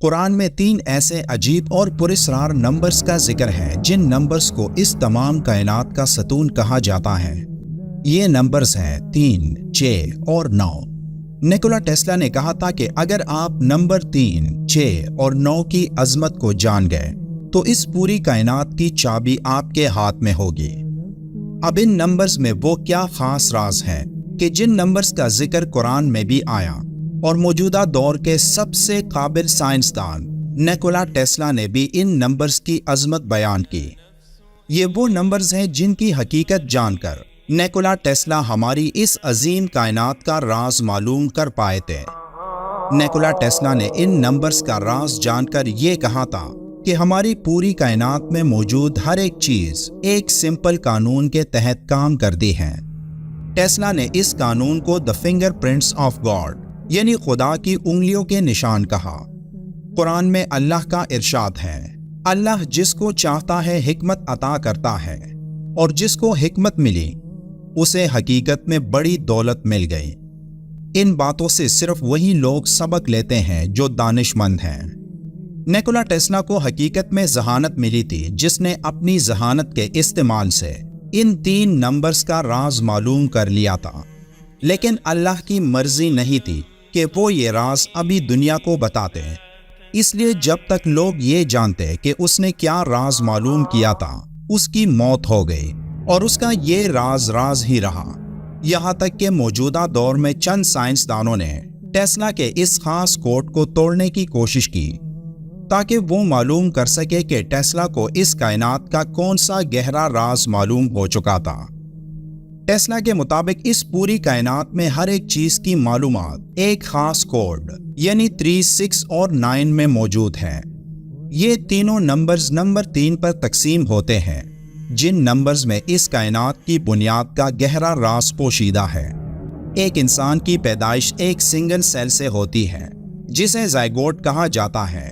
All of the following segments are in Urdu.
قرآن میں 3 ایسے عجیب اور پراسرار نمبرز کا ذکر ہے جن نمبرز کو اس تمام کائنات کا ستون کہا جاتا ہے۔ یہ نمبرز ہیں 3، 6 اور 9۔ نیکولا ٹیسلا نے کہا تھا کہ اگر آپ نمبر 3، 6 اور 9 کی عظمت کو جان گئے تو اس پوری کائنات کی چابی آپ کے ہاتھ میں ہوگی۔ اب ان نمبرز میں وہ کیا خاص راز ہے کہ جن نمبرز کا ذکر قرآن میں بھی آیا اور موجودہ دور کے سب سے قابل سائنسدان نیکولا ٹیسلا نے بھی ان نمبرز کی عظمت بیان کی۔ یہ وہ نمبرز ہیں جن کی حقیقت جان کر نیکولا ٹیسلا ہماری اس عظیم کائنات کا راز معلوم کر پائے تھے۔ نیکولا ٹیسلا نے ان نمبرز کا راز جان کر یہ کہا تھا کہ ہماری پوری کائنات میں موجود ہر ایک چیز ایک سمپل قانون کے تحت کام کرتی ہے۔ ٹیسلا نے اس قانون کو دی فنگر پرنٹس آف گاڈ یعنی خدا کی انگلیوں کے نشان کہا۔ قرآن میں اللہ کا ارشاد ہے، اللہ جس کو چاہتا ہے حکمت عطا کرتا ہے، اور جس کو حکمت ملی اسے حقیقت میں بڑی دولت مل گئی۔ ان باتوں سے صرف وہی لوگ سبق لیتے ہیں جو دانش مند ہیں۔ نیکولا ٹیسلا کو حقیقت میں ذہانت ملی تھی، جس نے اپنی ذہانت کے استعمال سے ان 3 نمبرز کا راز معلوم کر لیا تھا، لیکن اللہ کی مرضی نہیں تھی کہ وہ یہ راز ابھی دنیا کو بتاتے ہیں۔ اس لیے جب تک لوگ یہ جانتے کہ اس نے کیا راز معلوم کیا تھا، اس کی موت ہو گئی اور اس کا یہ راز ہی رہا، یہاں تک کہ موجودہ دور میں چند سائنسدانوں نے ٹیسلا کے اس خاص کوڈ کو توڑنے کی کوشش کی تاکہ وہ معلوم کر سکے کہ ٹیسلا کو اس کائنات کا کون سا گہرا راز معلوم ہو چکا تھا۔ ٹیسلا کے مطابق اس پوری کائنات میں ہر ایک چیز کی معلومات ایک خاص کوڈ یعنی 3، 6 اور 9 میں موجود ہے۔ یہ تینوں نمبرز نمبر 3 پر تقسیم ہوتے ہیں، جن نمبرز میں اس کائنات کی بنیاد کا گہرا راز پوشیدہ ہے۔ ایک انسان کی پیدائش ایک سنگل سیل سے ہوتی ہے جسے زائگوٹ کہا جاتا ہے۔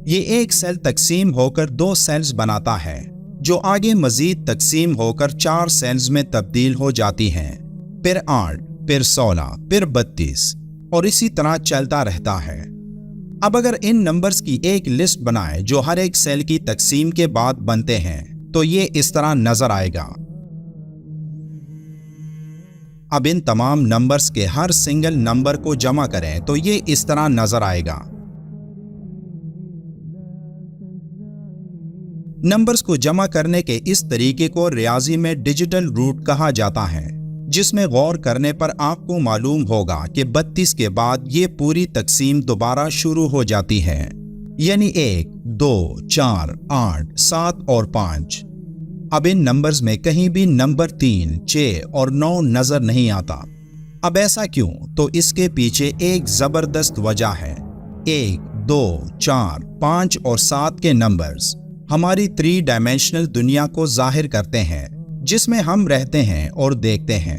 یہ ایک سیل تقسیم ہو کر 2 سیلز بناتا ہے جو آگے مزید تقسیم ہو کر 4 سیلز میں تبدیل ہو جاتی ہیں، پھر 8، پھر 16، پھر 32 اور اسی طرح چلتا رہتا ہے۔ اب اگر ان نمبرز کی ایک لسٹ بنائے جو ہر ایک سیل کی تقسیم کے بعد بنتے ہیں تو یہ اس طرح نظر آئے گا۔ اب ان تمام نمبرز کے ہر سنگل نمبر کو جمع کریں تو یہ اس طرح نظر آئے گا۔ نمبرز کو جمع کرنے کے اس طریقے کو ریاضی میں ڈیجیٹل روٹ کہا جاتا ہے، جس میں غور کرنے پر آپ کو معلوم ہوگا کہ 32 کے بعد یہ پوری تقسیم دوبارہ شروع ہو جاتی ہے، یعنی 1، 2، 4، 8، 7 اور 5۔ اب ان نمبرز میں کہیں بھی نمبر 3، 6 اور 9 نظر نہیں آتا۔ اب ایسا کیوں؟ تو اس کے پیچھے ایک زبردست وجہ ہے۔ 1، 2، 4، 5 اور 7 کے نمبرز ہماری 3 ڈائمینشنل دنیا کو ظاہر کرتے ہیں جس میں ہم رہتے ہیں اور دیکھتے ہیں،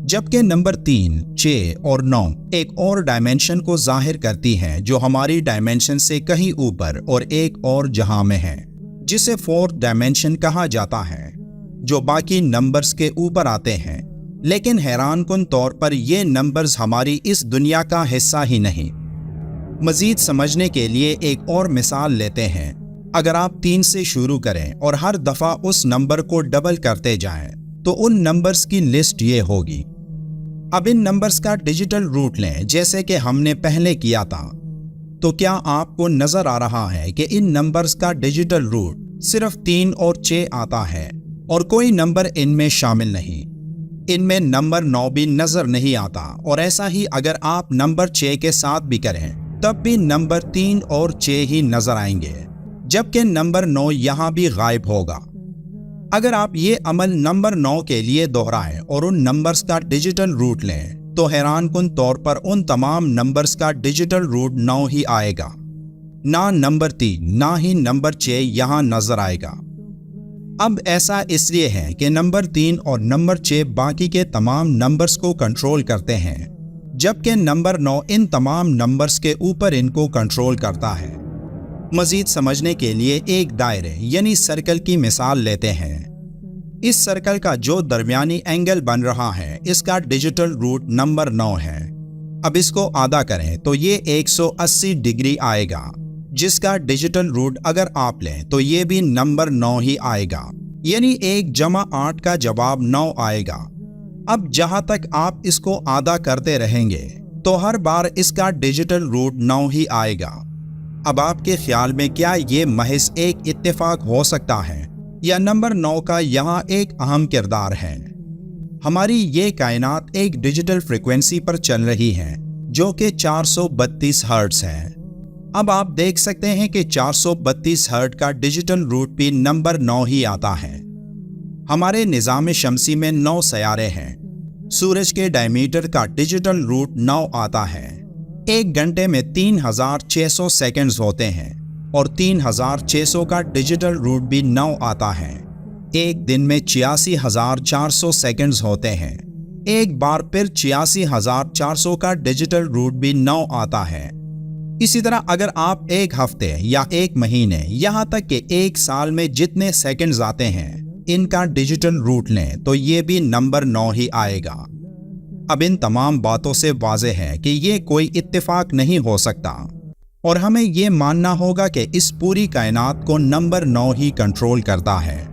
جبکہ نمبر 3، 6 اور 9 ایک اور ڈائمینشن کو ظاہر کرتی ہیں جو ہماری ڈائمینشن سے کہیں اوپر اور ایک اور جہاں میں ہے، جسے 4th ڈائمینشن کہا جاتا ہے، جو باقی نمبرز کے اوپر آتے ہیں۔ لیکن حیران کن طور پر یہ نمبرز ہماری اس دنیا کا حصہ ہی نہیں۔ مزید سمجھنے کے لیے ایک اور مثال لیتے ہیں۔ اگر آپ 3 سے شروع کریں اور ہر دفعہ اس نمبر کو ڈبل کرتے جائیں تو ان نمبرز کی لسٹ یہ ہوگی۔ اب ان نمبرز کا ڈیجیٹل روٹ لیں جیسے کہ ہم نے پہلے کیا تھا، تو کیا آپ کو نظر آ رہا ہے کہ ان نمبرز کا ڈیجیٹل روٹ صرف 3 اور 6 آتا ہے اور کوئی نمبر ان میں شامل نہیں۔ ان میں نمبر 9 بھی نظر نہیں آتا، اور ایسا ہی اگر آپ نمبر 6 کے ساتھ بھی کریں تب بھی نمبر 3 اور 6 ہی نظر آئیں گے، جبکہ نمبر 9 یہاں بھی غائب ہوگا۔ اگر آپ یہ عمل نمبر 9 کے لیے دہرائیں اور ان نمبرز کا ڈیجیٹل روٹ لیں تو حیران کن طور پر ان تمام نمبرز کا ڈیجیٹل روٹ 9 ہی آئے گا، نہ نمبر 3 نہ ہی نمبر 6 یہاں نظر آئے گا۔ اب ایسا اس لیے ہے کہ نمبر 3 اور نمبر 6 باقی کے تمام نمبرز کو کنٹرول کرتے ہیں، جبکہ نمبر 9 ان تمام نمبرز کے اوپر ان کو کنٹرول کرتا ہے۔ مزید سمجھنے کے لیے ایک دائرے یعنی سرکل کی مثال لیتے ہیں۔ اس سرکل کا جو درمیانی اینگل بن رہا ہے اس کا ڈیجیٹل روٹ نمبر 9 ہے۔ اب اس کو آدھا کریں تو یہ 180 ڈگری آئے گا، جس کا ڈیجیٹل روٹ اگر آپ لیں تو یہ بھی نمبر 9 ہی آئے گا، یعنی 1 جمع 8 کا جواب 9 آئے گا۔ اب جہاں تک آپ اس کو آدھا کرتے رہیں گے تو ہر بار اس کا ڈیجیٹل روٹ 9 ہی آئے گا۔ اب آپ کے خیال میں کیا یہ محض ایک اتفاق ہو سکتا ہے یا نمبر 9 کا یہاں ایک اہم کردار ہے؟ ہماری یہ کائنات ایک ڈیجیٹل فریکوینسی پر چل رہی ہے جو کہ 432 ہرٹز ہے۔ اب آپ دیکھ سکتے ہیں کہ 432 ہرٹز کا ڈیجیٹل روٹ بھی نمبر 9 ہی آتا ہے۔ ہمارے نظام شمسی میں 9 سیارے ہیں۔ سورج کے ڈائمیٹر کا ڈیجیٹل روٹ 9 آتا ہے۔ 1 گھنٹے میں 3600 سیکنڈز ہوتے ہیں اور 3600 کا ڈیجیٹل روٹ بھی 9 آتا ہے۔ ایک دن میں 86400 سیکنڈز ہوتے ہیں۔ ایک بار پھر 86400 کا ڈیجیٹل روٹ بھی 9 آتا ہے۔ اسی طرح اگر آپ ایک ہفتے یا ایک مہینے یہاں تک کہ 1 سال میں جتنے سیکنڈز آتے ہیں ان کا ڈیجیٹل روٹ لیں تو یہ بھی نمبر 9 ہی آئے گا۔ اب ان تمام باتوں سے واضح ہے کہ یہ کوئی اتفاق نہیں ہو سکتا اور ہمیں یہ ماننا ہوگا کہ اس پوری کائنات کو نمبر 9 ہی کنٹرول کرتا ہے۔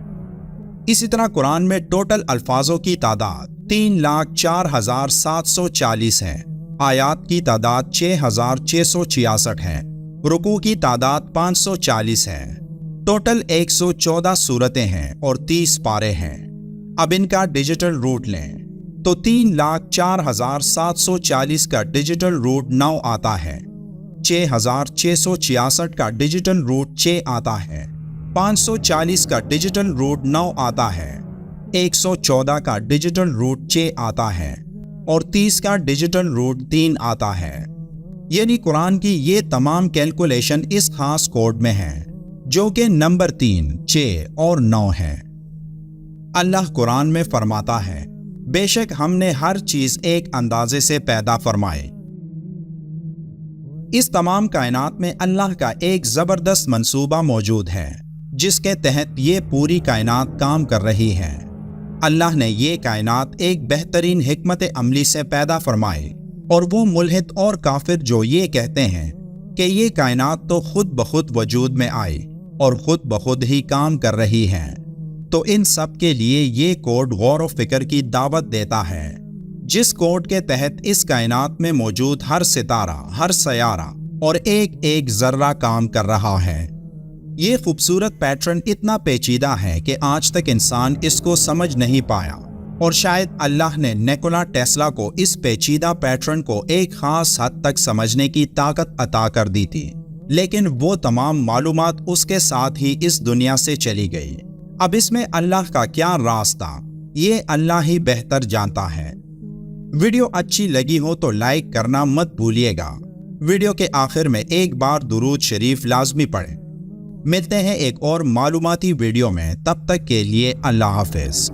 اسی طرح قرآن میں ٹوٹل الفاظوں کی تعداد 3,04,740 ہے، آیات کی تعداد 6,666 ہے، رکوع کی تعداد 540 ہے، ٹوٹل 114 سورتیں ہیں اور 30 پارے ہیں۔ اب ان کا ڈیجیٹل روٹ لیں تو 3,04,740 کا ڈیجیٹل روٹ 9 آتا ہے، 6,666 کا ڈیجیٹل روٹ 6 آتا ہے، 540 کا ڈیجیٹل روٹ 9 آتا ہے، 114 کا ڈیجیٹل روٹ 6 آتا ہے اور 30 کا ڈیجیٹل روٹ 3 آتا ہے۔ یعنی قرآن کی یہ تمام کیلکولیشن اس خاص کوڈ میں ہے جو کہ نمبر 3، 6 اور 9 ہے۔ اللہ قرآن میں فرماتا ہے، بے شک ہم نے ہر چیز ایک اندازے سے پیدا فرمائے۔ اس تمام کائنات میں اللہ کا ایک زبردست منصوبہ موجود ہے جس کے تحت یہ پوری کائنات کام کر رہی ہے۔ اللہ نے یہ کائنات ایک بہترین حکمت عملی سے پیدا فرمائی اور وہ ملحد اور کافر جو یہ کہتے ہیں کہ یہ کائنات تو خود بخود وجود میں آئی اور خود بخود ہی کام کر رہی ہے، تو ان سب کے لیے یہ کوڈ غور و فکر کی دعوت دیتا ہے، جس کوڈ کے تحت اس کائنات میں موجود ہر ستارہ، ہر سیارہ اور ایک ایک ذرہ کام کر رہا ہے۔ یہ خوبصورت پیٹرن اتنا پیچیدہ ہے کہ آج تک انسان اس کو سمجھ نہیں پایا اور شاید اللہ نے نیکولا ٹیسلا کو اس پیچیدہ پیٹرن کو ایک خاص حد تک سمجھنے کی طاقت عطا کر دی تھی، لیکن وہ تمام معلومات اس کے ساتھ ہی اس دنیا سے چلی گئی۔ اب اس میں اللہ کا کیا راز تھا یہ اللہ ہی بہتر جانتا ہے۔ ویڈیو اچھی لگی ہو تو لائک کرنا مت بھولیے گا۔ ویڈیو کے آخر میں ایک بار درود شریف لازمی پڑھیں۔ ملتے ہیں ایک اور معلوماتی ویڈیو میں، تب تک کے لیے اللہ حافظ۔